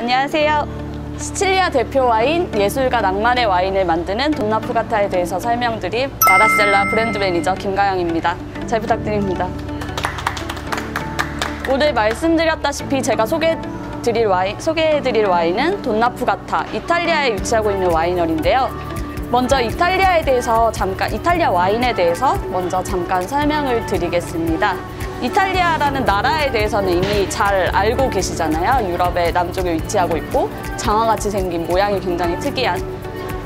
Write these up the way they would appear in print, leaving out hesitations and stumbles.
안녕하세요. 시칠리아 대표 와인, 예술과 낭만의 와인을 만드는 돈나푸가타에 대해서 설명드릴 마라셀라 브랜드 매니저 김가영입니다. 잘 부탁드립니다. 오늘 말씀드렸다시피 제가 소개해드릴 와인은 돈나푸가타, 이탈리아에 위치하고 있는 와이너리인데요. 먼저 이탈리아 와인에 대해서 먼저 잠깐 설명을 드리겠습니다. 이탈리아라는 나라에 대해서는 이미 잘 알고 계시잖아요. 유럽의 남쪽에 위치하고 있고 장어같이 생긴 모양이 굉장히 특이한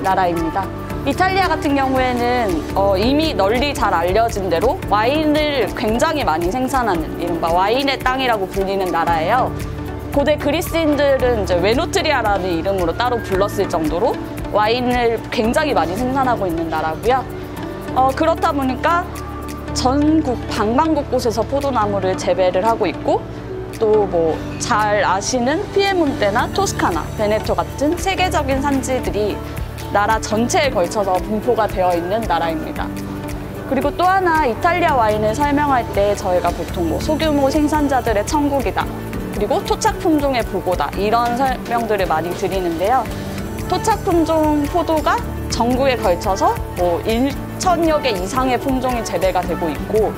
나라입니다. 이탈리아 같은 경우에는 이미 널리 잘 알려진 대로 와인을 굉장히 많이 생산하는 이른바 와인의 땅이라고 불리는 나라예요. 고대 그리스인들은 이제 외노트리아라는 이름으로 따로 불렀을 정도로 와인을 굉장히 많이 생산하고 있는 나라고요. 그렇다 보니까 전국 방방곳곳에서 포도나무를 재배를 하고 있고 또 뭐 잘 아시는 피에몬테나 토스카나, 베네토 같은 세계적인 산지들이 나라 전체에 걸쳐서 분포가 되어 있는 나라입니다. 그리고 또 하나 이탈리아 와인을 설명할 때 저희가 보통 뭐 소규모 생산자들의 천국이다, 그리고 토착 품종의 보고다, 이런 설명들을 많이 드리는데요. 토착 품종 포도가 전국에 걸쳐서 뭐 1,000여 개 이상의 품종이 재배가 되고 있고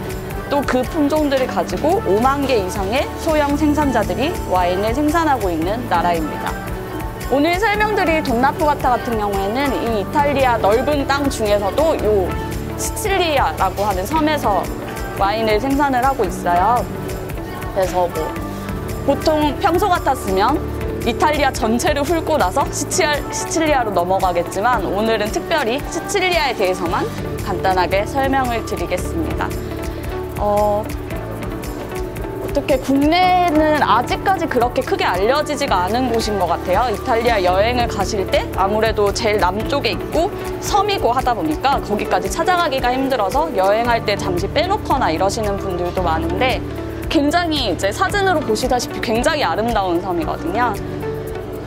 또 그 품종들을 가지고 5만 개 이상의 소형 생산자들이 와인을 생산하고 있는 나라입니다. 오늘 설명드릴 돈나푸가타 같은 경우에는 이 이탈리아 넓은 땅 중에서도 이 시칠리아라고 하는 섬에서 와인을 생산을 하고 있어요. 그래서 뭐 보통 평소 같았으면 이탈리아 전체를 훑고 나서 시칠리아로 넘어가겠지만 오늘은 특별히 시칠리아에 대해서만 간단하게 설명을 드리겠습니다. 어떻게 국내는 아직까지 그렇게 크게 알려지지가 않은 곳인 것 같아요. 이탈리아 여행을 가실 때 아무래도 제일 남쪽에 있고 섬이고 하다 보니까 거기까지 찾아가기가 힘들어서 여행할 때 잠시 빼놓거나 이러시는 분들도 많은데 굉장히 이제 사진으로 보시다시피 굉장히 아름다운 섬이거든요.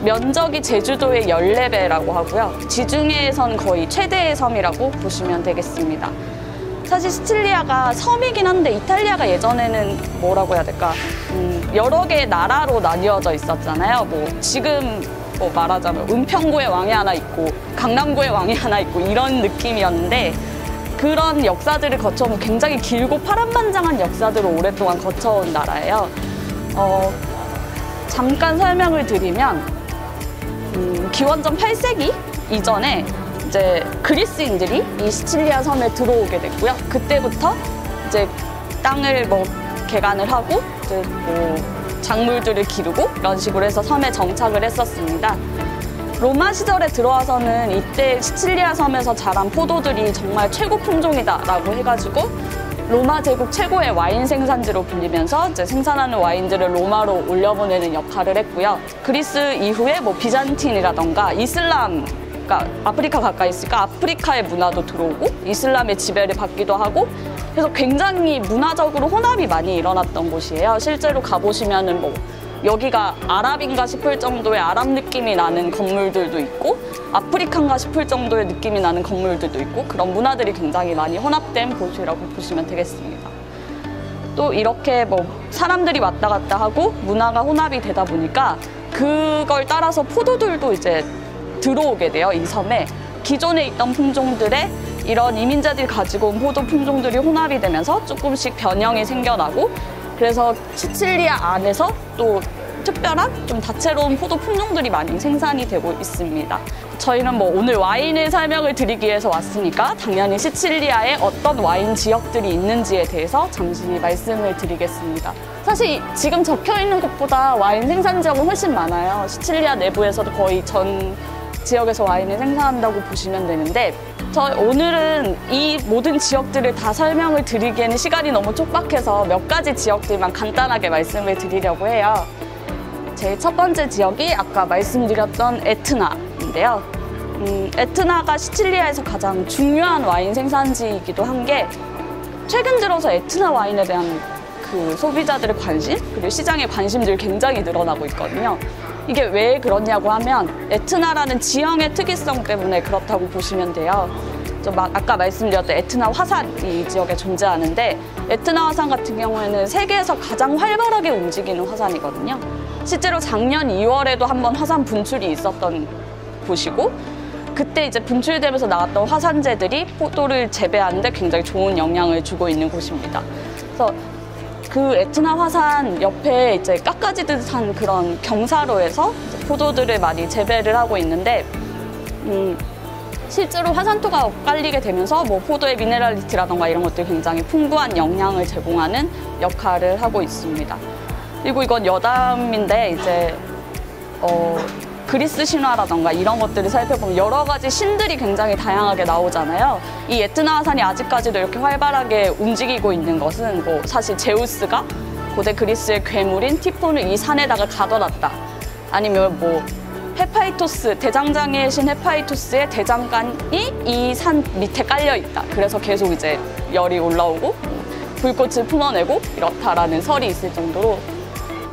면적이 제주도의 14배라고 하고요. 지중해에선 거의 최대의 섬이라고 보시면 되겠습니다. 사실 시칠리아가 섬이긴 한데 이탈리아가 예전에는 뭐라고 해야 될까? 여러 개의 나라로 나뉘어져 있었잖아요. 뭐 지금 뭐 말하자면 은평구에 왕이 하나 있고 강남구에 왕이 하나 있고 이런 느낌이었는데 그런 역사들을 거쳐온 굉장히 길고 파란만장한 역사들을 오랫동안 거쳐온 나라예요. 잠깐 설명을 드리면 기원전 8세기 이전에 이제 그리스인들이 이 시칠리아 섬에 들어오게 됐고요. 그때부터 이제 땅을 뭐 개간을 하고 이제 뭐 작물들을 기르고 이런 식으로 해서 섬에 정착을 했었습니다. 로마 시절에 들어와서는 이때 시칠리아 섬에서 자란 포도들이 정말 최고 품종이다라고 해가지고 로마 제국 최고의 와인 생산지로 불리면서 이제 생산하는 와인들을 로마로 올려보내는 역할을 했고요. 그리스 이후에 뭐 비잔틴이라던가 이슬람, 그러니까 아프리카 가까이 있으니까 아프리카의 문화도 들어오고 이슬람의 지배를 받기도 하고 그래서 굉장히 문화적으로 혼합이 많이 일어났던 곳이에요. 실제로 가보시면은 뭐 여기가 아랍인가 싶을 정도의 아랍 느낌이 나는 건물들도 있고 아프리카인가 싶을 정도의 느낌이 나는 건물들도 있고 그런 문화들이 굉장히 많이 혼합된 곳이라고 보시면 되겠습니다. 또 이렇게 뭐 사람들이 왔다 갔다 하고 문화가 혼합이 되다 보니까 그걸 따라서 포도들도 이제 들어오게 돼요. 이 섬에 기존에 있던 품종들의 이런 이민자들이 가지고 온 포도 품종들이 혼합이 되면서 조금씩 변형이 생겨나고 그래서 시칠리아 안에서 또 특별한 좀 다채로운 포도 품종들이 많이 생산이 되고 있습니다. 저희는 뭐 오늘 와인을 설명을 드리기 위해서 왔으니까 당연히 시칠리아에 어떤 와인 지역들이 있는지에 대해서 잠시 말씀을 드리겠습니다. 사실 지금 적혀 있는 곳보다 와인 생산 지역은 훨씬 많아요. 시칠리아 내부에서도 거의 전 지역에서 와인을 생산한다고 보시면 되는데 오늘은 이 모든 지역들을 다 설명을 드리기에는 시간이 너무 촉박해서 몇 가지 지역들만 간단하게 말씀을 드리려고 해요. 제일 첫 번째 지역이 아까 말씀드렸던 에트나인데요. 에트나가 시칠리아에서 가장 중요한 와인 생산지이기도 한 게 최근 들어서 에트나 와인에 대한 그 소비자들의 관심 그리고 시장의 관심들이 굉장히 늘어나고 있거든요. 이게 왜 그러냐고 하면 에트나라는 지형의 특이성 때문에 그렇다고 보시면 돼요. 아까 말씀드렸던 에트나 화산이 이 지역에 존재하는데 에트나 화산 같은 경우에는 세계에서 가장 활발하게 움직이는 화산이거든요. 실제로 작년 2월에도 한번 화산 분출이 있었던 곳이고, 그때 이제 분출되면서 나왔던 화산재들이 포도를 재배하는데 굉장히 좋은 영향을 주고 있는 곳입니다. 그래서 그 에트나 화산 옆에 이제 깎아지듯한 그런 경사로에서 포도들을 많이 재배를 하고 있는데, 실제로 화산토가 엇갈리게 되면서 뭐 포도의 미네랄리티라던가 이런 것들이 굉장히 풍부한 영양을 제공하는 역할을 하고 있습니다. 그리고 이건 여담인데 이제 그리스 신화라던가 이런 것들을 살펴보면 여러 가지 신들이 굉장히 다양하게 나오잖아요. 이 에트나 화산이 아직까지도 이렇게 활발하게 움직이고 있는 것은 뭐 사실 제우스가 고대 그리스의 괴물인 티폰을 이 산에다가 가둬놨다. 아니면 뭐 헤파이토스, 대장장이의 신 헤파이토스의 대장간이 이 산 밑에 깔려 있다. 그래서 계속 이제 열이 올라오고 불꽃을 뿜어내고 이렇다라는 설이 있을 정도로.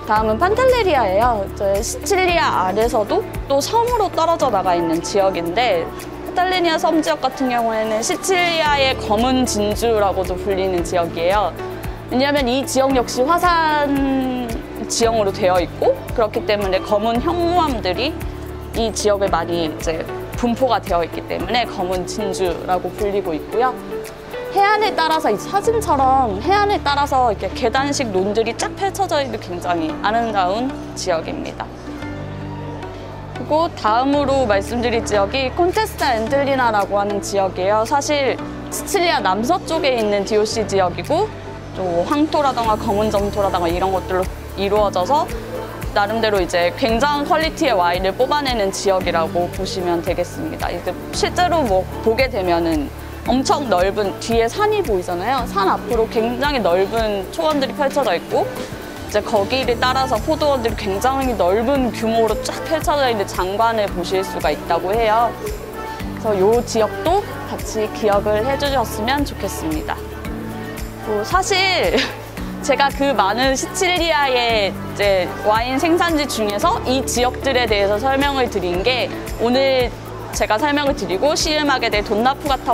다음은 판텔레리아예요. 시칠리아 아래서도 또 섬으로 떨어져 나가 있는 지역인데, 판텔레리아 섬 지역 같은 경우에는 시칠리아의 검은 진주라고도 불리는 지역이에요. 왜냐하면 이 지역 역시 화산 지형으로 되어 있고, 그렇기 때문에 검은 현무암들이 이 지역에 많이 이제 분포가 되어 있기 때문에 검은 진주라고 불리고 있고요. 해안을 따라서 이 사진처럼 해안을 따라서 이렇게 계단식 논들이 쫙 펼쳐져 있는 굉장히 아름다운 지역입니다. 그리고 다음으로 말씀드릴 지역이 콘테스타 엔틀리나라고 하는 지역이에요. 사실 시칠리아 남서쪽에 있는 DOC 지역이고, 또 황토라던가 검은 점토라던가 이런 것들로 이루어져서 나름대로 이제 굉장한 퀄리티의 와인을 뽑아내는 지역이라고 보시면 되겠습니다. 이제 실제로 뭐 보게 되면은 엄청 넓은 뒤에 산이 보이잖아요. 산 앞으로 굉장히 넓은 초원들이 펼쳐져 있고, 이제 거기를 따라서 포도원들이 굉장히 넓은 규모로 쫙 펼쳐져 있는 장관을 보실 수가 있다고 해요. 그래서 이 지역도 같이 기억을 해주셨으면 좋겠습니다. 사실 제가 그 많은 시칠리아의 이제 와인 생산지 중에서 이 지역들에 대해서 설명을 드린 게, 오늘 제가 설명을 드리고 시음하게 될 돈나푸가타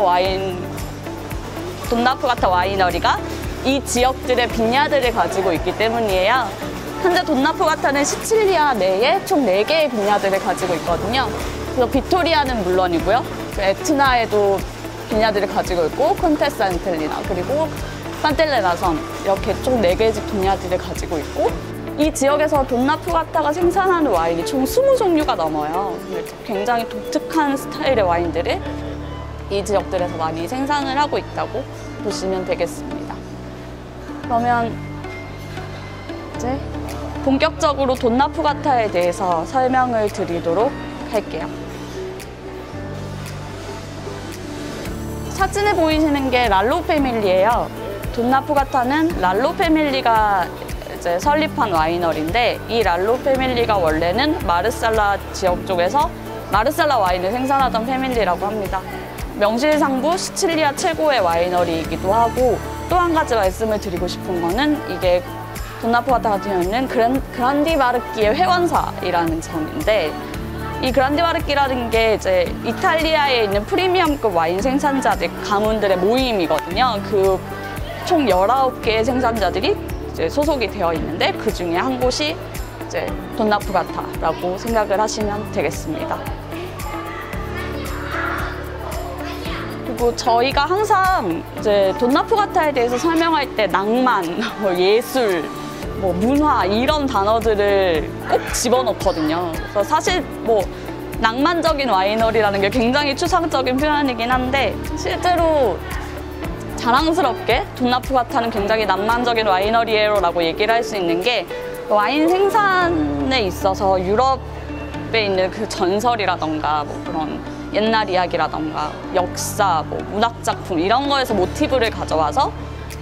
와이너리가 이 지역들의 빈야드를 가지고 있기 때문이에요. 현재 돈나푸가타는 시칠리아 내에 총 4개의 빈야드를 가지고 있거든요. 그래서 비토리아는 물론이고요. 에트나에도 빈야드를 가지고 있고, 콘테스타 엔텔리나, 그리고 판텔레나 섬, 이렇게 총 4개의 빈야드를 가지고 있고, 이 지역에서 돈나푸가타가 생산하는 와인이 총 20종류가 넘어요. 굉장히 독특한 스타일의 와인들을 이 지역들에서 많이 생산을 하고 있다고 보시면 되겠습니다. 그러면 이제 본격적으로 돈나푸가타에 대해서 설명을 드리도록 할게요. 사진에 보이시는 게 랄로 패밀리예요. 돈나푸가타는 랄로 패밀리가 이제 설립한 와이너리인데, 이 랄로 패밀리가 원래는 마르살라 지역 쪽에서 마르살라 와인을 생산하던 패밀리라고 합니다. 명실상부 시칠리아 최고의 와이너리이기도 하고, 또 한 가지 말씀을 드리고 싶은 거는 이게 돈나푸가타 같은 경우는 그란디 마르키의 회원사이라는 점인데, 이 그란디 마르키라는 게 이제 이탈리아에 있는 프리미엄급 와인 생산자들 가문들의 모임이거든요. 그 총 19개의 생산자들이 이제 소속이 되어 있는데, 그 중에 한 곳이 이제 돈나푸가타라고 생각을 하시면 되겠습니다. 그리고 저희가 항상 이제 돈나푸가타에 대해서 설명할 때 낭만, 예술, 문화 이런 단어들을 꼭 집어넣거든요. 그래서 사실 낭만적인 와이너리라는 게 굉장히 추상적인 표현이긴 한데, 실제로 자랑스럽게 돈나푸가타는 굉장히 낭만적인 와이너리예요라고 얘기를 할 수 있는 게, 와인 생산에 있어서 유럽에 있는 그 전설이라던가 그런 옛날 이야기라던가 역사, 문학작품 이런 거에서 모티브를 가져와서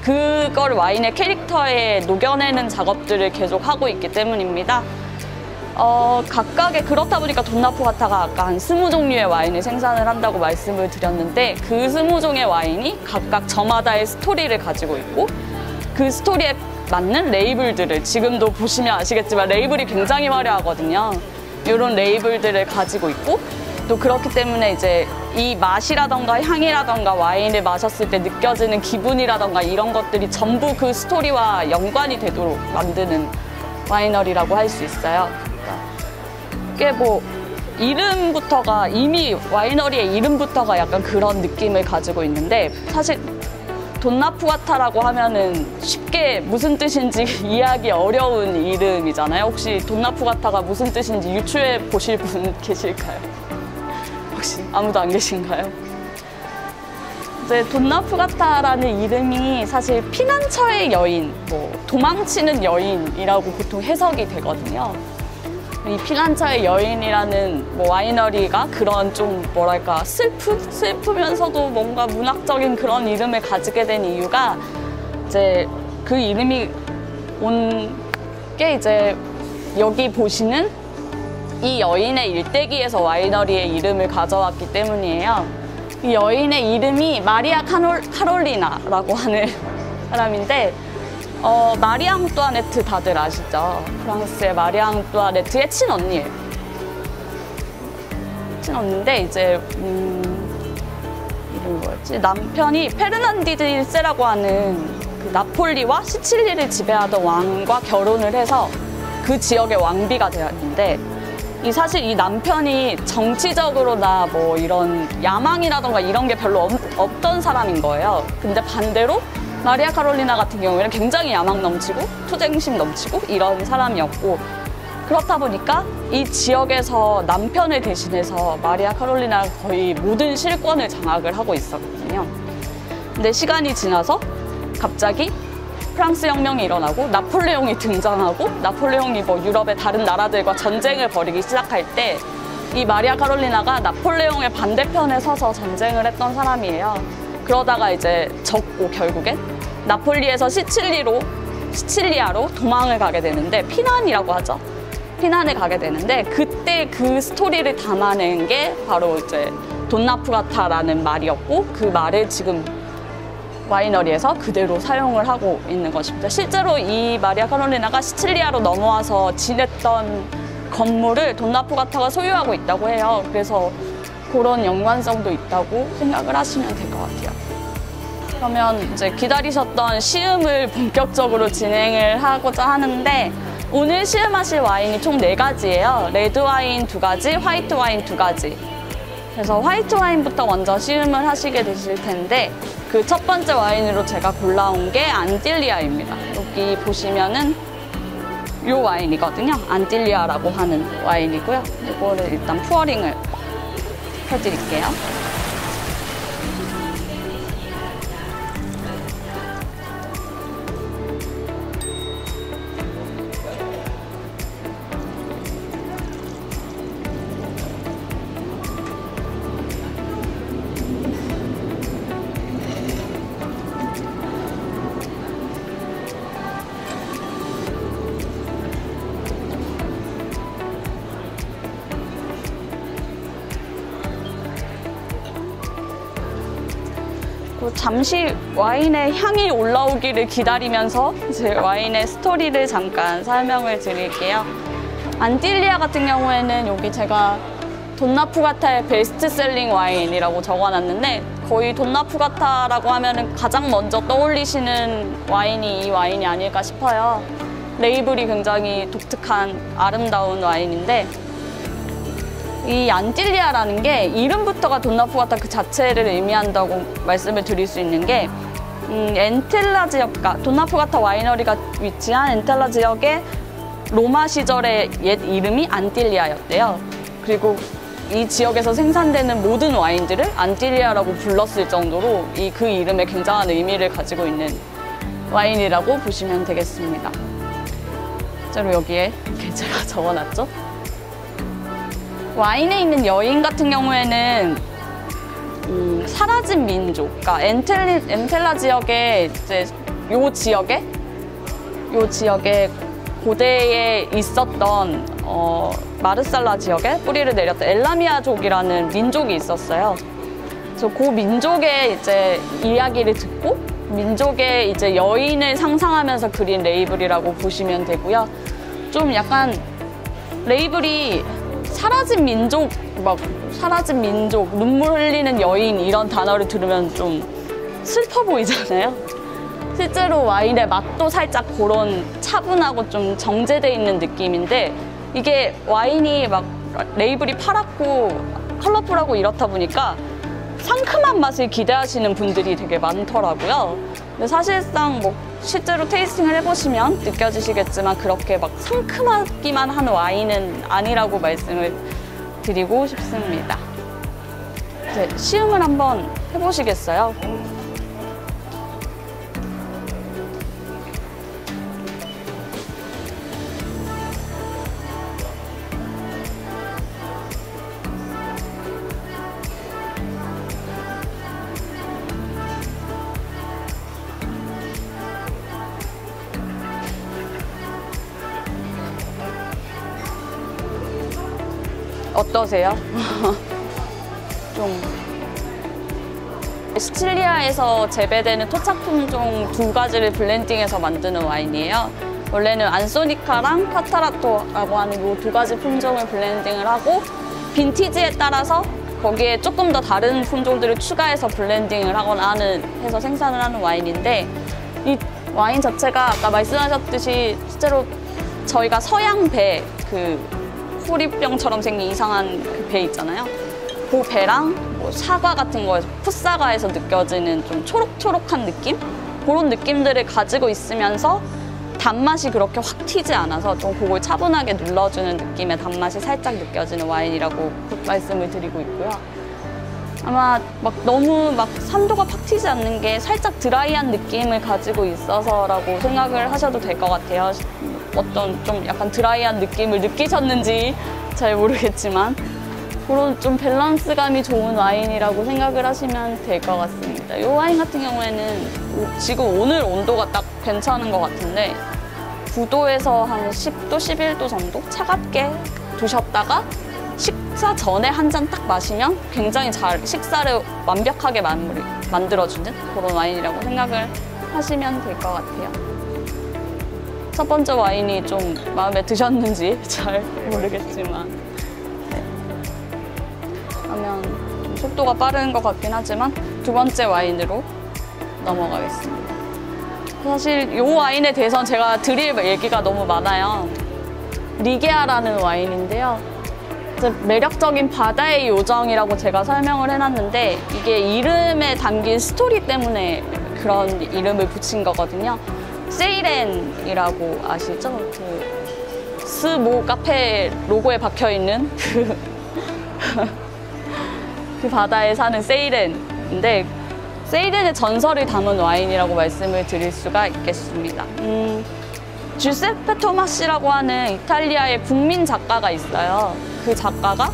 그걸 와인의 캐릭터에 녹여내는 작업들을 계속 하고 있기 때문입니다. 각각의, 그렇다 보니까 돈나푸가타가 아까 한 20종류의 와인을 생산을 한다고 말씀을 드렸는데, 그 20종의 와인이 각각 저마다의 스토리를 가지고 있고, 그 스토리에 맞는 레이블들을, 지금도 보시면 아시겠지만 레이블이 굉장히 화려하거든요. 이런 레이블들을 가지고 있고, 또 그렇기 때문에 이제 이 맛이라던가 향이라던가 와인을 마셨을 때 느껴지는 기분이라던가 이런 것들이 전부 그 스토리와 연관이 되도록 만드는 와이너리라고 할 수 있어요. 이게 뭐 이름부터가 이미 와이너리의 이름부터가 약간 그런 느낌을 가지고 있는데 사실 돈나푸가타라고 하면은 쉽게 무슨 뜻인지 이해하기 어려운 이름이잖아요. 혹시 돈나푸가타가 무슨 뜻인지 유추해 보실 분 계실까요? 혹시 아무도 안 계신가요? 이제 돈나푸가타라는 이름이 사실 피난처의 여인, 뭐 도망치는 여인이라고 보통 해석이 되거든요. 이 피난처의 여인이라는 뭐 와이너리가 그런 좀 뭐랄까 슬프면서도 뭔가 문학적인 그런 이름을 가지게 된 이유가 이제 그 이름이 온 게 이제 여기 보시는 이 여인의 일대기에서 와이너리의 이름을 가져왔기 때문이에요. 이 여인의 이름이 마리아 카롤리나라고 하는 사람인데 마리 앙뚜아네트 다들 아시죠? 프랑스의 마리 앙뚜아네트의 친언니예요. 친언니인데 이제 이름이 뭐였지? 남편이 페르난디드 1세라고 하는 그 나폴리와 시칠리를 지배하던 왕과 결혼을 해서 그 지역의 왕비가 되었는데 사실 이 남편이 정치적으로나 뭐 이런 야망이라던가 이런 게 별로 없던 사람인 거예요. 근데 반대로 마리아 카롤리나 같은 경우에는 굉장히 야망 넘치고 투쟁심 넘치고 이런 사람이었고 그렇다 보니까 이 지역에서 남편을 대신해서 마리아 카롤리나가 거의 모든 실권을 장악을 하고 있었거든요. 근데 시간이 지나서 갑자기 프랑스 혁명이 일어나고 나폴레옹이 등장하고 나폴레옹이 뭐 유럽의 다른 나라들과 전쟁을 벌이기 시작할 때 이 마리아 카롤리나가 나폴레옹의 반대편에 서서 전쟁을 했던 사람이에요. 그러다가 이제 졌고 결국엔 나폴리에서 시칠리아로 도망을 가게 되는데 피난이라고 하죠. 피난을 가게 되는데 그때 그 스토리를 담아낸 게 바로 이제 돈나푸가타라는 말이었고 그 말을 지금 와이너리에서 그대로 사용을 하고 있는 것입니다. 실제로 이 마리아 카롤리나가 시칠리아로 넘어와서 지냈던 건물을 돈나푸가타가 소유하고 있다고 해요. 그래서 그런 연관성도 있다고 생각을 하시면 될 것 같아요. 그러면 이제 기다리셨던 시음을 본격적으로 진행을 하고자 하는데 오늘 시음하실 와인이 총 4가지예요. 레드 와인 2가지, 화이트 와인 2가지. 그래서 화이트 와인부터 먼저 시음을 하시게 되실 텐데 그 첫 번째 와인으로 제가 골라온 게 안틸리아입니다. 여기 보시면은 이 와인이거든요. 안틸리아라고 하는 와인이고요. 이거를 일단 푸어링을 해드릴게요. 잠시 와인의 향이 올라오기를 기다리면서 이제 와인의 스토리를 잠깐 설명을 드릴게요. 안틸리아 같은 경우에는 여기 제가 돈나푸가타의 베스트셀링 와인이라고 적어놨는데 거의 돈나푸가타라고 하면 가장 먼저 떠올리시는 와인이 이 와인이 아닐까 싶어요. 레이블이 굉장히 독특한 아름다운 와인인데 이 안틸리아라는 게 이름부터가 돈나푸가타 그 자체를 의미한다고 말씀을 드릴 수 있는 게 엔텔라 지역과 돈나푸가타 와이너리가 위치한 엔텔라 지역의 로마 시절의 옛 이름이 안틸리아였대요. 그리고 이 지역에서 생산되는 모든 와인들을 안틸리아라고 불렀을 정도로 그 이름에 굉장한 의미를 가지고 있는 와인이라고 보시면 되겠습니다. 실제로 여기에 이렇게 제가 적어놨죠. 와인에 있는 여인 같은 경우에는 사라진 민족, 그러니까 엔텔라 지역에 이제 요 지역에 고대에 있었던 마르살라 지역에 뿌리를 내렸던 엘라미아족이라는 민족이 있었어요. 그래서 그 민족의 이제 이야기를 듣고 민족의 이제 여인을 상상하면서 그린 레이블이라고 보시면 되고요. 좀 약간 레이블이 사라진 민족, 눈물 흘리는 여인 이런 단어를 들으면 좀 슬퍼 보이잖아요. 실제로 와인의 맛도 살짝 그런 차분하고 좀 정제돼 있는 느낌인데, 이게 와인이 막 레이블이 파랗고 컬러풀하고 이렇다 보니까 상큼한 맛을 기대하시는 분들이 되게 많더라고요. 근데 사실상 뭐 실제로 테이스팅을 해보시면 느껴지시겠지만 그렇게 막 상큼하기만 한 와인은 아니라고 말씀을 드리고 싶습니다. 네, 시음을 한번 해보시겠어요? 어떠세요? 좀 시칠리아에서 재배되는 토착 품종 2가지를 블렌딩해서 만드는 와인이에요. 원래는 안소니카랑 쿼타라토라고 하는 이 2가지 품종을 블렌딩을 하고, 빈티지에 따라서 거기에 조금 더 다른 품종들을 추가해서 블렌딩을 하거나 해서 생산을 하는 와인인데, 이 와인 자체가 아까 말씀하셨듯이 실제로 저희가 서양 배, 호리병처럼 생긴 이상한 그 배 있잖아요. 그 배랑 뭐 사과 같은 거에서, 풋사과에서 느껴지는 좀 초록초록한 느낌? 그런 느낌들을 가지고 있으면서 단맛이 그렇게 확 튀지 않아서 좀 그걸 차분하게 눌러주는 느낌의 단맛이 살짝 느껴지는 와인이라고 말씀을 드리고 있고요. 아마 막 너무 막 산도가 팍 튀지 않는 게 살짝 드라이한 느낌을 가지고 있어서라고 생각을 하셔도 될 것 같아요. 어떤 좀 약간 드라이한 느낌을 느끼셨는지 잘 모르겠지만 그런 좀 밸런스감이 좋은 와인이라고 생각을 하시면 될 것 같습니다. 이 와인 같은 경우에는 지금 오늘 온도가 딱 괜찮은 것 같은데 9도에서 한 10도, 11도 정도 차갑게 두셨다가 식사 전에 한 잔 딱 마시면 굉장히 잘 식사를 완벽하게 만들어주는 그런 와인이라고 생각을 하시면 될 것 같아요. 첫 번째 와인이 좀 마음에 드셨는지 잘 모르겠지만, 네. 그러면 좀 속도가 빠른 것 같긴 하지만 2번째 와인으로 넘어가겠습니다. 사실 이 와인에 대해서는 제가 드릴 얘기가 너무 많아요. 리게아라는 와인인데요. 매력적인 바다의 요정이라고 제가 설명을 해놨는데, 이게 이름에 담긴 스토리 때문에 그런 이름을 붙인 거거든요. 세이렌이라고 아시죠? 스모 카페 로고에 박혀있는 그 바다에 사는 세이렌인데, 세이렌의 전설을 담은 와인이라고 말씀을 드릴 수가 있겠습니다. 주세페 토마시라고 하는 이탈리아의 국민 작가가 있어요. 그 작가가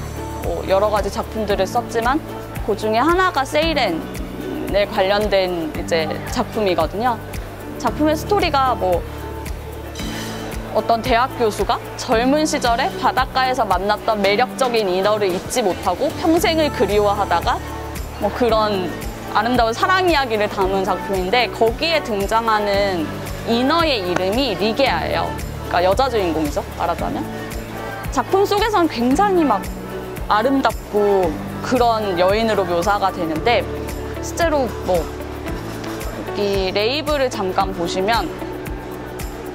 여러 가지 작품들을 썼지만 그 중에 하나가 세이렌에 관련된 이제 작품이거든요. 작품의 스토리가 뭐 어떤 대학 교수가 젊은 시절에 바닷가에서 만났던 매력적인 인어를 잊지 못하고 평생을 그리워하다가 뭐 그런 아름다운 사랑 이야기를 담은 작품인데, 거기에 등장하는 인어의 이름이 리게아예요. 그러니까 여자 주인공이죠, 말하자면. 작품 속에서는 굉장히 막 아름답고 그런 여인으로 묘사가 되는데, 실제로 뭐 이 레이블을 잠깐 보시면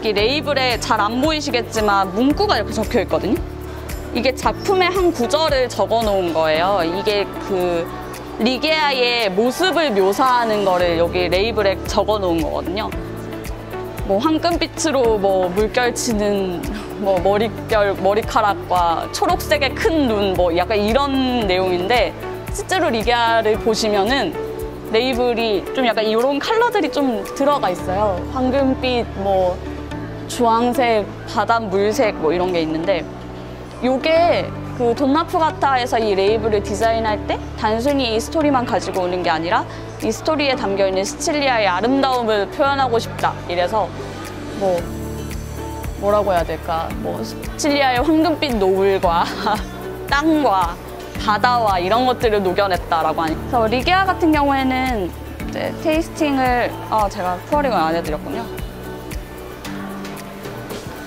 이 레이블에 잘 안 보이시겠지만 문구가 이렇게 적혀 있거든요. 이게 작품의 한 구절을 적어 놓은 거예요. 이게 그 리게아의 모습을 묘사하는 거를 여기 레이블에 적어 놓은 거거든요. 뭐 황금빛으로 뭐 물결치는 뭐 머리카락과 초록색의 큰 눈, 뭐 약간 이런 내용인데, 실제로 리게아를 보시면은 레이블이 좀 약간 이런 컬러들이 좀 들어가 있어요. 황금빛, 뭐 주황색, 바닷물색 뭐 이런 게 있는데, 요게 그 돈나프가타에서 이 레이블을 디자인할 때 단순히 이 스토리만 가지고 오는 게 아니라 이 스토리에 담겨있는 시칠리아의 아름다움을 표현하고 싶다. 이래서 뭐라고 해야 될까? 뭐 시칠리아의 황금빛 노을과 땅과 바다와 이런 것들을 녹여냈다라고 하니까. 그래서 리게아 같은 경우에는 이제 테이스팅을 제가 푸어링을 안 해드렸군요.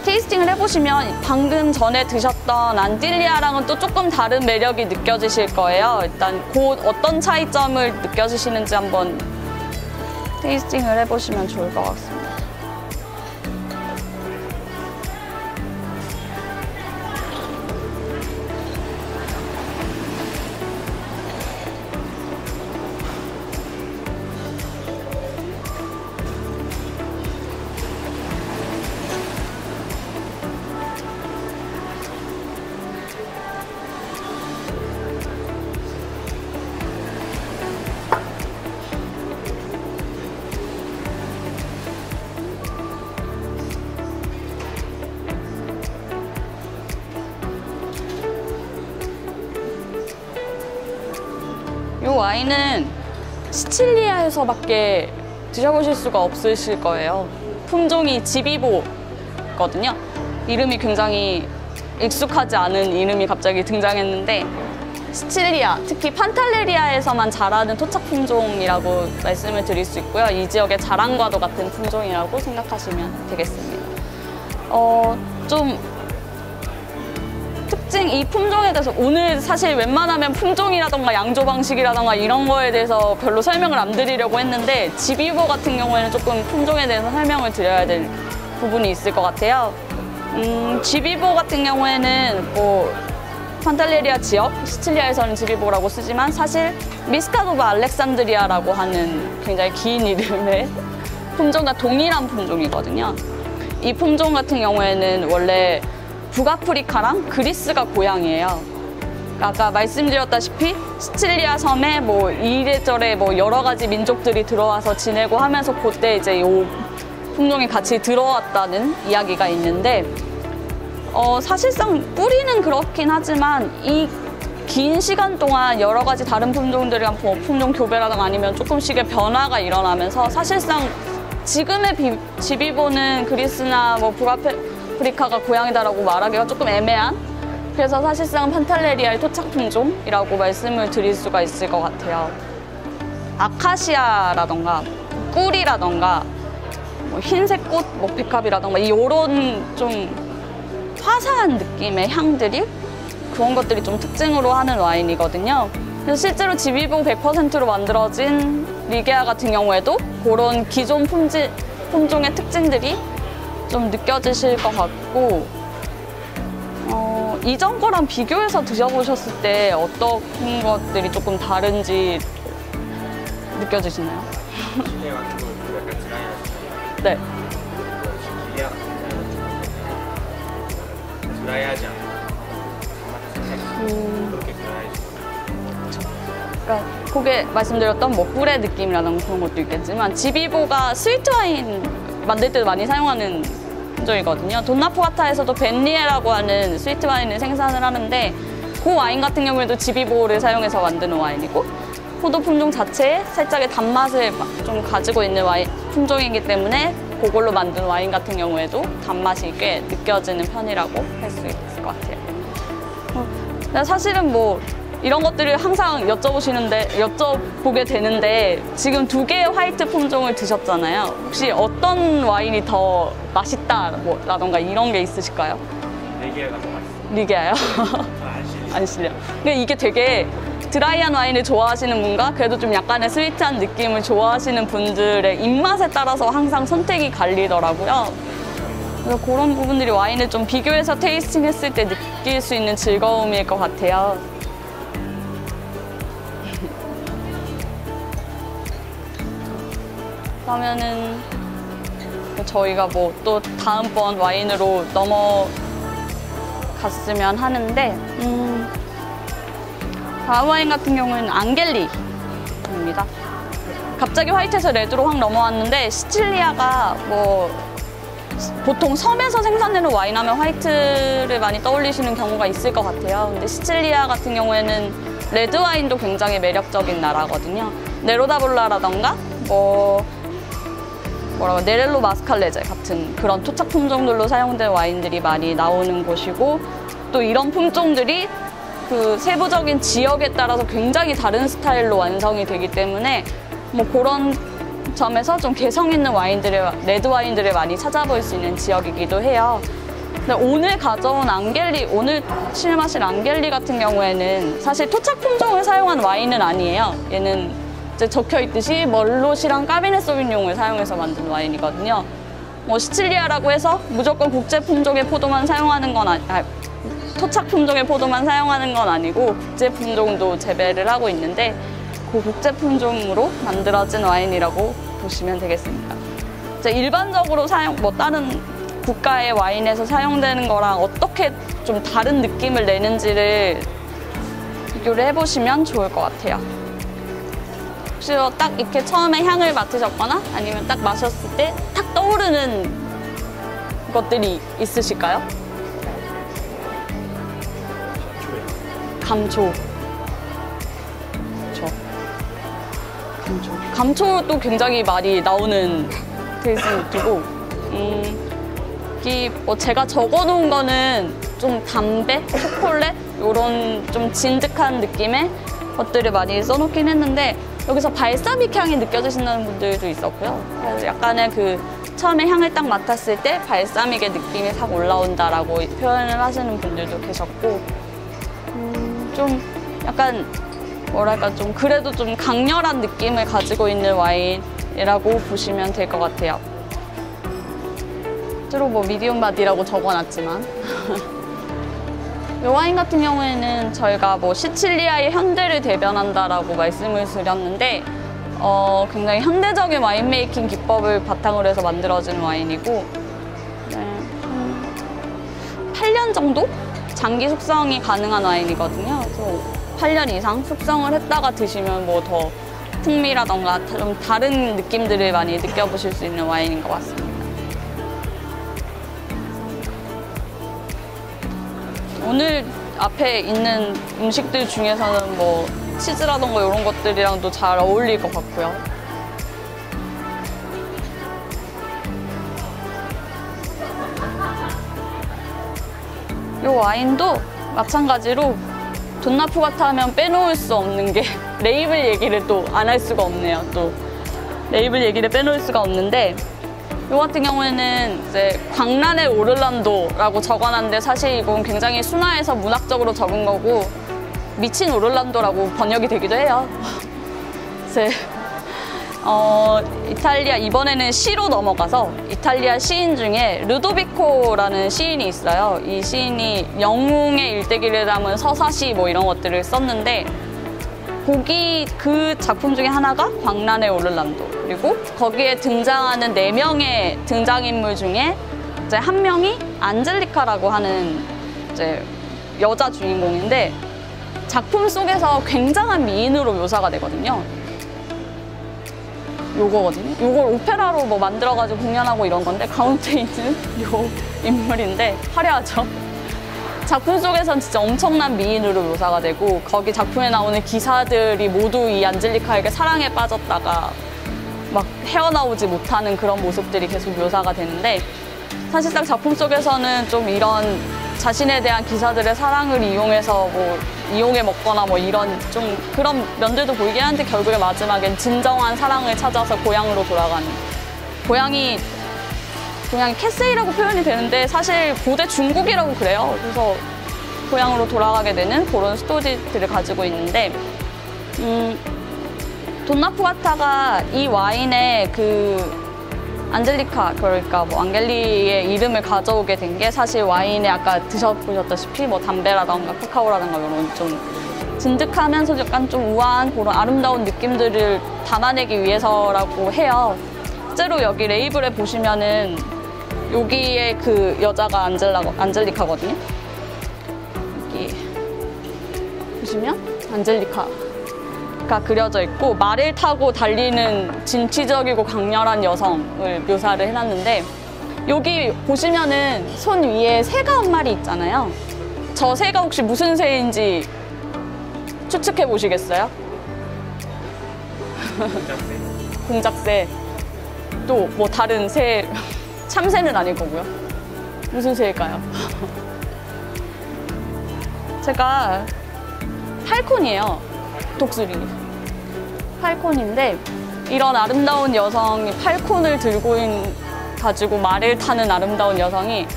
테이스팅을 해보시면 방금 전에 드셨던 안틸리아랑은 또 조금 다른 매력이 느껴지실 거예요. 일단 곧 어떤 차이점을 느껴지시는지 한번 테이스팅을 해보시면 좋을 것 같습니다. 이 와인은 시칠리아에서밖에 드셔보실 수가 없으실 거예요. 품종이 지비보거든요. 이름이 굉장히 익숙하지 않은 이름이 갑자기 등장했는데 시칠리아, 특히 판탈레리아에서만 자라는 토착 품종이라고 말씀을 드릴 수 있고요. 이 지역의 자랑과도 같은 품종이라고 생각하시면 되겠습니다. 좀 특징, 이 품종에 대해서 오늘 사실 웬만하면 품종이라던가 양조 방식이라던가 이런 거에 대해서 별로 설명을 안 드리려고 했는데 지비보 같은 경우에는 조금 품종에 대해서 설명을 드려야 될 부분이 있을 것 같아요. 지비보 같은 경우에는 뭐 판탈레리아 지역, 시칠리아에서는 지비보라고 쓰지만 사실 미스카도바 알렉산드리아라고 하는 굉장히 긴 이름의 품종과 동일한 품종이거든요. 이 품종 같은 경우에는 원래 북아프리카랑 그리스가 고향이에요. 아까 말씀드렸다시피 시칠리아 섬에 뭐 이래저래 뭐 여러 가지 민족들이 들어와서 지내고 하면서 그때 이제 이 품종이 같이 들어왔다는 이야기가 있는데 사실상 뿌리는 그렇긴 하지만 이 긴 시간 동안 여러 가지 다른 품종들이랑 품종 교배라든가 아니면 조금씩의 변화가 일어나면서 사실상 지금의 지비보는 그리스나 뭐 북아프리카가 고향이다라고 말하기가 조금 애매한, 그래서 사실상 판탈레리아의 토착 품종이라고 말씀을 드릴 수가 있을 것 같아요. 아카시아라던가 꿀이라던가 뭐 흰색 꽃, 뭐 백합이라던가 이런 좀 화사한 느낌의 향들이 그런 것들이 좀 특징으로 하는 와인이거든요. 그래서 실제로 지비보 100%로 만들어진 리게아 같은 경우에도 그런 기존 품종의 특징들이 좀 느껴지실 것 같고, 이전 거랑 비교해서 드셔보셨을 때 어떤 것들이 조금 다른지 느껴지시나요? 시칠리아 같은 거 약간 드라이하지. 네. 기리아 같은 경우는 드라이하지 않고 그렇게 드라이하지. 그러니까 그게 말씀드렸던 뭐 꿀의 느낌이라는 그런 것도 있겠지만 지비보가 스위트 와인 만들 때 많이 사용하는 품종이거든요. 돈나포아타에서도 벤리에라고 하는 스위트 와인을 생산을 하는데 그 와인 같은 경우에도 지비보를 사용해서 만드는 와인이고 포도 품종 자체에 살짝의 단맛을 좀 가지고 있는 와인 품종이기 때문에 그걸로 만든 와인 같은 경우에도 단맛이 꽤 느껴지는 편이라고 할 수 있을 것 같아요. 사실은 뭐 이런 것들을 항상 여쭤보게 되는데 지금 2개의 화이트 품종을 드셨잖아요. 혹시 어떤 와인이 더 맛있다라던가 이런 게 있으실까요? 리게아가 더 맛있어. 리게아요? 안 실려. 근데 이게 되게 드라이한 와인을 좋아하시는 분과 그래도 좀 약간의 스위트한 느낌을 좋아하시는 분들의 입맛에 따라서 항상 선택이 갈리더라고요. 그래서 그런 부분들이 와인을 좀 비교해서 테이스팅 했을 때 느낄 수 있는 즐거움일 것 같아요. 그러면은 저희가 뭐 또 다음번 와인으로 넘어갔으면 하는데 다음 와인 같은 경우는 앙겔리입니다. 갑자기 화이트에서 레드로 확 넘어왔는데 시칠리아가 뭐 보통 섬에서 생산되는 와인 하면 화이트를 많이 떠올리시는 경우가 있을 것 같아요. 근데 시칠리아 같은 경우에는 레드 와인도 굉장히 매력적인 나라거든요. 네로다볼라라던가 네렐로 마스칼레제 같은 그런 토착 품종들로 사용된 와인들이 많이 나오는 곳이고, 또 이런 품종들이 그 세부적인 지역에 따라서 굉장히 다른 스타일로 완성이 되기 때문에 뭐 그런 점에서 좀 개성 있는 레드 와인들을 많이 찾아볼 수 있는 지역이기도 해요. 근데 오늘 가져온 오늘 실마실 앙겔리 같은 경우에는 사실 토착 품종을 사용한 와인은 아니에요. 얘는 이제 적혀 있듯이 멀롯이랑 까베네 소비뇽을 사용해서 만든 와인이거든요. 뭐 시칠리아라고 해서 무조건 국제 품종의 포도만 사용하는 건 토착 품종의 포도만 사용하는 건 아니고 국제 품종도 재배를 하고 있는데 그 국제 품종으로 만들어진 와인이라고 보시면 되겠습니다. 이제 일반적으로 다른 국가의 와인에서 사용되는 거랑 어떻게 좀 다른 느낌을 내는지를 비교를 해보시면 좋을 것 같아요. 혹시 딱 이렇게 처음에 향을 맡으셨거나 아니면 딱 마셨을 때 탁 떠오르는 것들이 있으실까요? 감초. 그렇죠. 감초도 굉장히 많이 나오는 테이스트고, 뭐 제가 적어놓은 거는 좀 담배, 초콜릿 이런 좀 진득한 느낌의 것들을 많이 써놓긴 했는데 여기서 발사믹 향이 느껴지시는 분들도 있었고요. 그래서 약간의 그 처음에 향을 딱 맡았을 때 발사믹의 느낌이 싹 올라온다라고 표현을 하시는 분들도 계셨고, 좀 약간 뭐랄까 좀 그래도 좀 강렬한 느낌을 가지고 있는 와인이라고 보시면 될 것 같아요. 실제로 뭐 미디움 바디라고 적어놨지만 이 와인 같은 경우에는 저희가 뭐 시칠리아의 현대를 대변한다라고 말씀을 드렸는데 굉장히 현대적인 와인 메이킹 기법을 바탕으로 해서 만들어진 와인이고, 네, 8년 정도 장기 숙성이 가능한 와인이거든요. 그래서 8년 이상 숙성을 했다가 드시면 뭐 더 풍미라던가 좀 다른 느낌들을 많이 느껴보실 수 있는 와인인 것 같습니다. 오늘 앞에 있는 음식들 중에서는 뭐 치즈라던가 이런 것들이랑도 잘 어울릴 것 같고요. 이 와인도 마찬가지로 돈나푸가타 하면 빼놓을 수 없는 게 레이블 얘기를 또 안 할 수가 없네요. 또 레이블 얘기를 빼놓을 수가 없는데 이 같은 경우에는 이제 광란의 오를란도라고 적어놨는데 사실 이건 굉장히 순화해서 문학적으로 적은 거고 미친 오를란도라고 번역이 되기도 해요. 이제 이탈리아 이번에는 시로 넘어가서 이탈리아 시인 중에 루도비코라는 시인이 있어요. 이 시인이 영웅의 일대기를 담은 서사시 뭐 이런 것들을 썼는데 거기 그 작품 중에 하나가 광란의 오를란도, 그리고 거기에 등장하는 4명의 등장인물 중에 이제 한 명이 안젤리카라고 하는 이제 여자 주인공인데 작품 속에서 굉장한 미인으로 묘사가 되거든요. 요거거든요. 요걸 오페라로 뭐 만들어가지고 공연하고 이런 건데 가운데 있는 요 인물인데 화려하죠. 작품 속에선 진짜 엄청난 미인으로 묘사가 되고 거기 작품에 나오는 기사들이 모두 이 안젤리카에게 사랑에 빠졌다가 막 헤어나오지 못하는 그런 모습들이 계속 묘사가 되는데 사실상 작품 속에서는 좀 이런 자신에 대한 기사들의 사랑을 이용해서 뭐 이용해 먹거나 뭐 이런 좀 그런 면들도 보이긴 하는데 결국에 마지막엔 진정한 사랑을 찾아서 고향으로 돌아가는, 고향이 캐세이라고 표현이 되는데 사실 고대 중국이라고 그래요. 그래서 고향으로 돌아가게 되는 그런 스토리들을 가지고 있는데 돈나푸가타가 이 와인의 그 안젤리카, 그러니까 뭐 앙겔리의 이름을 가져오게 된 게 사실 와인에 아까 드셔보셨다시피 뭐 담배라던가 카카오라던가 이런 좀 진득하면서 약간 좀 우아한 그런 아름다운 느낌들을 담아내기 위해서라고 해요. 실제로 여기 레이블에 보시면은 여기에 그 여자가 안젤리카거든요. 여기 보시면 안젤리카가 그려져 있고 말을 타고 달리는 진취적이고 강렬한 여성을 묘사를 해놨는데 여기 보시면은 손 위에 새가 한 마리 있잖아요. 저 새가 혹시 무슨 새인지 추측해 보시겠어요? 공작새. 또 뭐 다른 새, 참새는 아닐 거고요. 무슨 새일까요? 제가 팔콘이에요. 독수리. 팔콘인데 이런 아름다운 여성이 팔콘을 들고 가지고 말을 타는 아름다운 여성이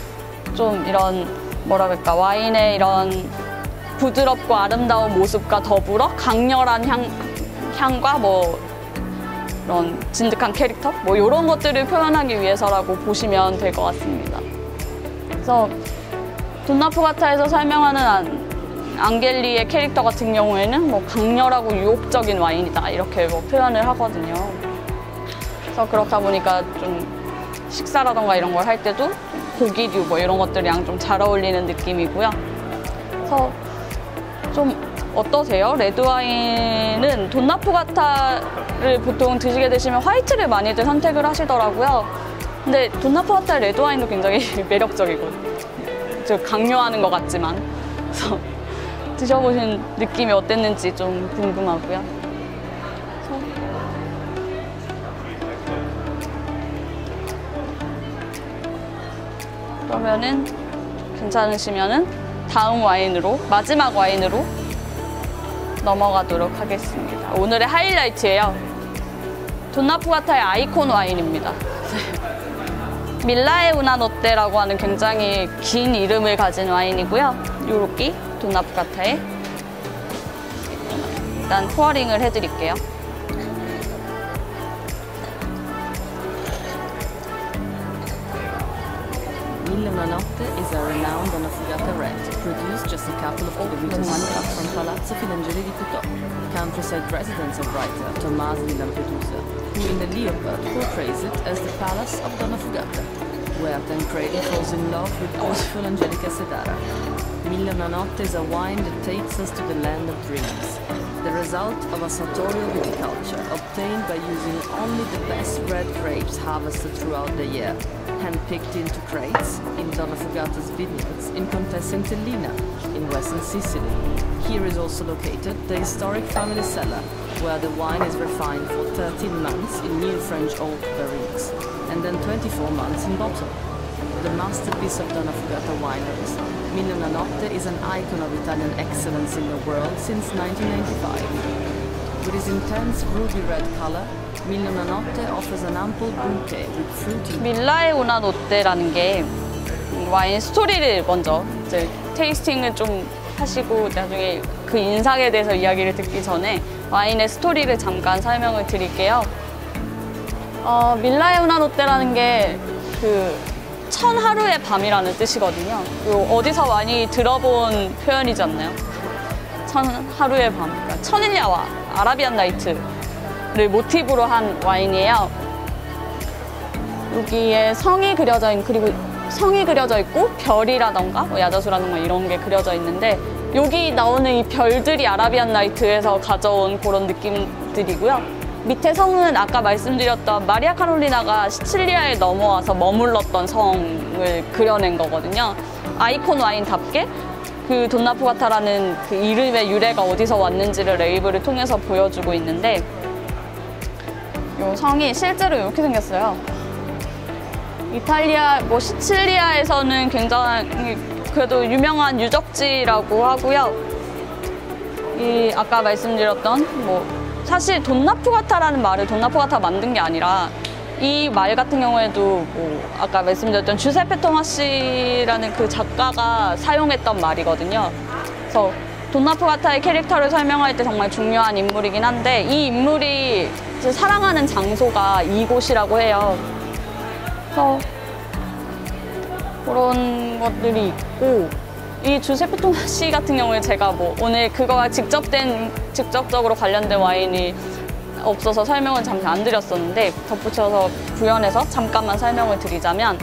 좀 이런 뭐라 그럴까 와인의 이런 부드럽고 아름다운 모습과 더불어 강렬한 향과 뭐 이런 진득한 캐릭터? 뭐 이런 것들을 표현하기 위해서라고 보시면 될 것 같습니다. 그래서 돈나푸가타에서 설명하는 앙겔리의 캐릭터 같은 경우에는 뭐 강렬하고 유혹적인 와인이다 이렇게 뭐 표현을 하거든요. 그래서 그렇다 보니까 좀 식사라던가 이런 걸 할 때도 고기류 뭐 이런 것들이랑 좀 잘 어울리는 느낌이고요. 그래서 좀 어떠세요? 레드와인은 돈나푸가타를 보통 드시게 되시면 화이트를 많이들 선택을 하시더라고요. 근데 돈나푸가타의 레드와인도 굉장히 매력적이거든요. 좀 강요하는 것 같지만. 그래서 드셔보신 느낌이 어땠는지 좀 궁금하고요. 그러면은 괜찮으시면은 다음 와인으로, 마지막 와인으로 넘어가도록 하겠습니다. 오늘의 하이라이트예요. 돈나푸가타의 아이콘 와인입니다. 밀라에 우나노떼라고 하는 굉장히 긴 이름을 가진 와인이고요. 요렇게 돈나푸가타에 일단 포어링을 해드릴게요. Mille Una Notte is a renowned Donafugata red, produced just a couple of kilometers up from Palazzo Filangieri di Puteaux, countryside residence of writer Tommaso di Lampedusa, who in The Leopard portrays it as the palace of Donafugata, where Tancredi falls in love with beautiful Angelica Sedara. Mille Una Notte is a wine that takes us to the land of dreams, the result of a sartorial viticulture obtained by using only the best red grapes harvested throughout the year, hand-picked into crates in Donafugata's vineyards in Contessa Entellina in western Sicily. Here is also located the historic family cellar, where the wine is refined for 13 months in new French oak barriques, and then 24 months in bottle. The masterpiece of Donafugata wineries, Mille Una Notte is an icon of Italian excellence in the world since 1995. With its intense ruby red color, Mille Una Notte offers an ample bouquet with fruity. 밀라에 우나노떼라는 게 와인 스토리를 먼저 이제 테이스팅을 좀 하시고 나중에 그 인상에 대해서 이야기를 듣기 전에 와인의 스토리를 잠깐 설명을 드릴게요. 밀라에 우나노떼라는 게 그 천 하루의 밤이라는 뜻이거든요. 어디서 많이 들어본 표현이지 않나요? 천 하루의 밤, 그러니까 천일야와 아라비안 나이트를 모티브로 한 와인이에요. 여기에 성이 그려져 있는, 그리고 성이 그려져 있고 별이라던가 뭐 야자수라던가 이런 게 그려져 있는데 여기 나오는 이 별들이 아라비안 나이트에서 가져온 그런 느낌들이고요. 밑에 성은 아까 말씀드렸던 마리아 카롤리나가 시칠리아에 넘어와서 머물렀던 성을 그려낸 거거든요. 아이콘 와인답게 그 돈나푸가타라는 그 이름의 유래가 어디서 왔는지를 레이블을 통해서 보여주고 있는데 이 성이 실제로 이렇게 생겼어요. 이탈리아, 뭐 시칠리아에서는 굉장히 그래도 유명한 유적지라고 하고요. 이 아까 말씀드렸던 뭐 사실 돈나푸가타라는 말을 돈나푸가타 만든 게 아니라 이 말 같은 경우에도 뭐 아까 말씀드렸던 주세페 토마시라는 그 작가가 사용했던 말이거든요. 그래서 돈나푸가타의 캐릭터를 설명할 때 정말 중요한 인물이긴 한데 이 인물이 이제 사랑하는 장소가 이곳이라고 해요. 그래서 그런 것들이 있고 이 주세페 토마시 같은 경우에 제가 뭐 오늘 그거와 직접적으로 관련된 와인이 없어서 설명을 잠시 안 드렸었는데 덧붙여서 구현해서 잠깐만 설명을 드리자면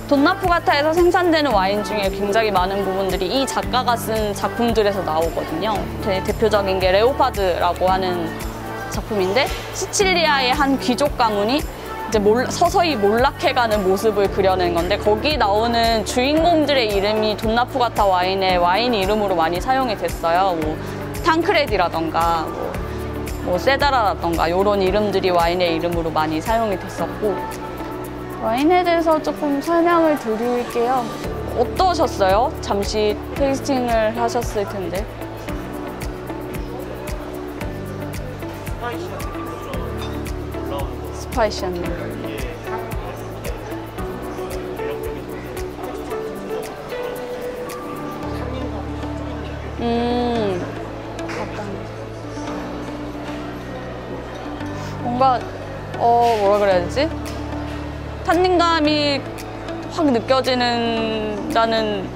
돈나푸가타에서 생산되는 와인 중에 굉장히 많은 부분들이 이 작가가 쓴 작품들에서 나오거든요. 대표적인 게 레오파드라고 하는 작품인데 시칠리아의 한 귀족 가문이 이제 서서히 몰락해가는 모습을 그려낸 건데 거기 나오는 주인공들의 이름이 돈나푸가타 와인의 와인 이름으로 많이 사용이 됐어요. 뭐 탕크레디라던가 뭐 세다라라던가 이런 이름들이 와인의 이름으로 많이 사용이 됐었고 와인에 대해서 조금 설명을 드릴게요. 어떠셨어요? 잠시 테이스팅을 하셨을 텐데. 스파이시한 뭔가 뭐라 그래야 되지? 탄닌감이 확 느껴지는다는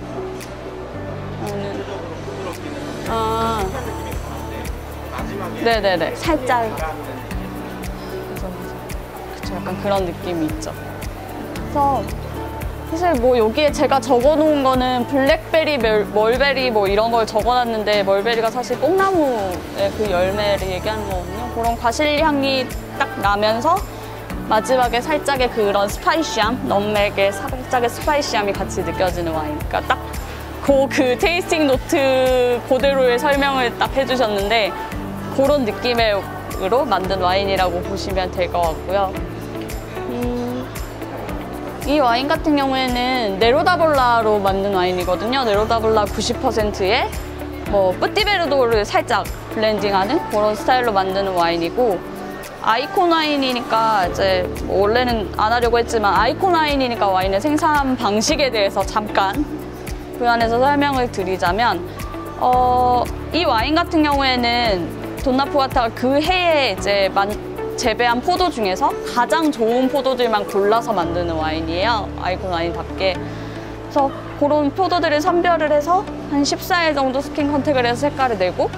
네네네 살짝 그쵸 약간 그런 느낌이 있죠. 그래서 사실 뭐 여기에 제가 적어놓은 거는 블랙베리, 멀베리 뭐 이런 걸 적어놨는데 멀베리가 사실 뽕나무의 그 열매를 얘기하는 거거든요. 그런 과실 향이 딱 나면서 마지막에 살짝의 그런 스파이시함, 넘맥의 살짝의 스파이시함이 같이 느껴지는 와인. 그러니까 딱 그 테이스팅 노트 그대로의 설명을 딱 해주셨는데 그런 느낌으로 만든 와인이라고 보시면 될 것 같고요. 이 와인 같은 경우에는 네로다볼라로 만든 와인이거든요. 네로다볼라 90%에 뭐 뿌띠베르도를 살짝 블렌딩하는 그런 스타일로 만드는 와인이고, 아이콘 와인이니까 이제 뭐 원래는 안 하려고 했지만 아이콘 와인이니까 와인의 생산 방식에 대해서 잠깐 그 안에서 설명을 드리자면, 이 와인 같은 경우에는 돈나푸아타가 그 해에 이제 재배한 포도 중에서 가장 좋은 포도들만 골라서 만드는 와인이에요. 아이콘 와인답게. 그래서 그런 포도들을 선별을 해서 한 14일 정도 스킨 컨택을 해서 색깔을 내고,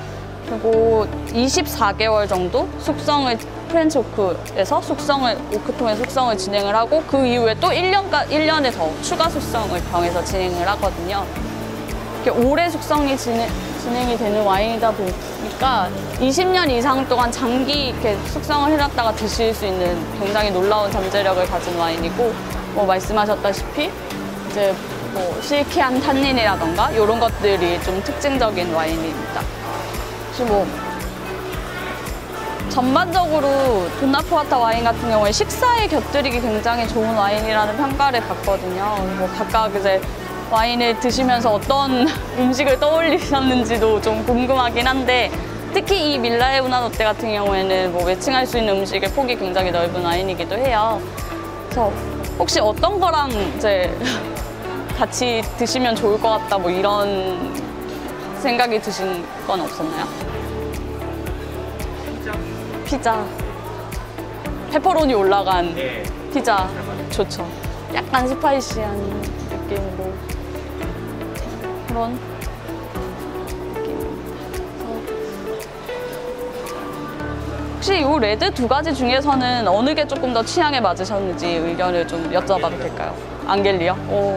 그리고 24개월 정도 숙성을 프렌치 오크에서 오크통의 숙성을 진행을 하고, 그 이후에 또 1년에 더 추가 숙성을 병에서 진행을 하거든요. 이렇게 오래 숙성이 진행이 되는 와인이다 보니까 20년 이상 동안 장기 이렇게 숙성을 해놨다가 드실 수 있는 굉장히 놀라운 잠재력을 가진 와인이고, 뭐 말씀하셨다시피 이제 뭐 실키한 탄닌이라던가 이런 것들이 좀 특징적인 와인입니다. 그래서 뭐 전반적으로 돈나푸아타 와인 같은 경우에 식사에 곁들이기 굉장히 좋은 와인이라는 평가를 받거든요. 뭐 각각 이제 와인을 드시면서 어떤 음식을 떠올리셨는지도 좀 궁금하긴 한데, 특히 이 밀라에 우나노테 같은 경우에는 뭐 매칭할 수 있는 음식의 폭이 굉장히 넓은 와인이기도 해요. 그래서 혹시 어떤 거랑 이제 같이 드시면 좋을 것 같다 뭐 이런 생각이 드신 건 없었나요? 피자. 페퍼로니 올라간 네. 피자 좋죠. 약간 스파이시한 느낌으로 그런 느낌입니다. 혹시 이 레드 두 가지 중에서는 어느 게 조금 더 취향에 맞으셨는지 의견을 좀 여쭤봐도 될까요? 앙겔리요? 오.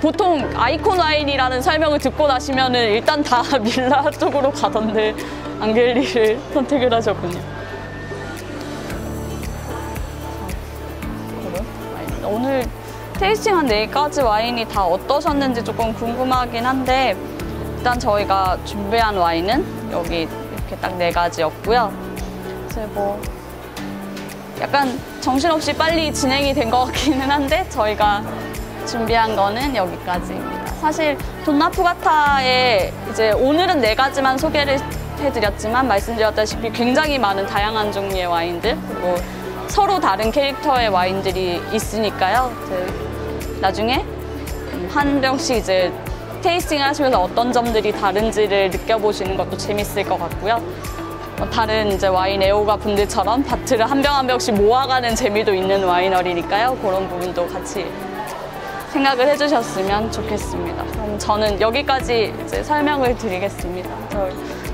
보통 아이콘 와인이라는 설명을 듣고 나시면은 일단 다 밀라 쪽으로 가던데 앙겔리를 선택을 하셨군요. 오늘 테이스팅한 4가지 와인이 다 어떠셨는지 조금 궁금하긴 한데, 일단 저희가 준비한 와인은 여기 이렇게 딱 4가지였고요. 이제 뭐 약간 정신없이 빨리 진행이 된 것 같기는 한데, 저희가 준비한 거는 여기까지입니다. 사실 돈나푸아타에 이제 오늘은 4가지만 소개를 해드렸지만, 말씀드렸다시피 굉장히 많은 다양한 종류의 와인들, 그리고 서로 다른 캐릭터의 와인들이 있으니까요. 이제 나중에 한 병씩 이제 테이스팅을 하시면서 어떤 점들이 다른지를 느껴보시는 것도 재밌을 것 같고요. 다른 이제 와인 애호가 분들처럼 바트를 한 병 한 병씩 모아가는 재미도 있는 와이너리니까요. 그런 부분도 같이 생각을 해주셨으면 좋겠습니다. 그럼 저는 여기까지 이제 설명을 드리겠습니다.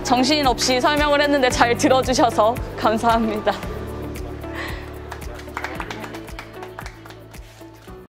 정신없이 설명을 했는데 잘 들어주셔서 감사합니다.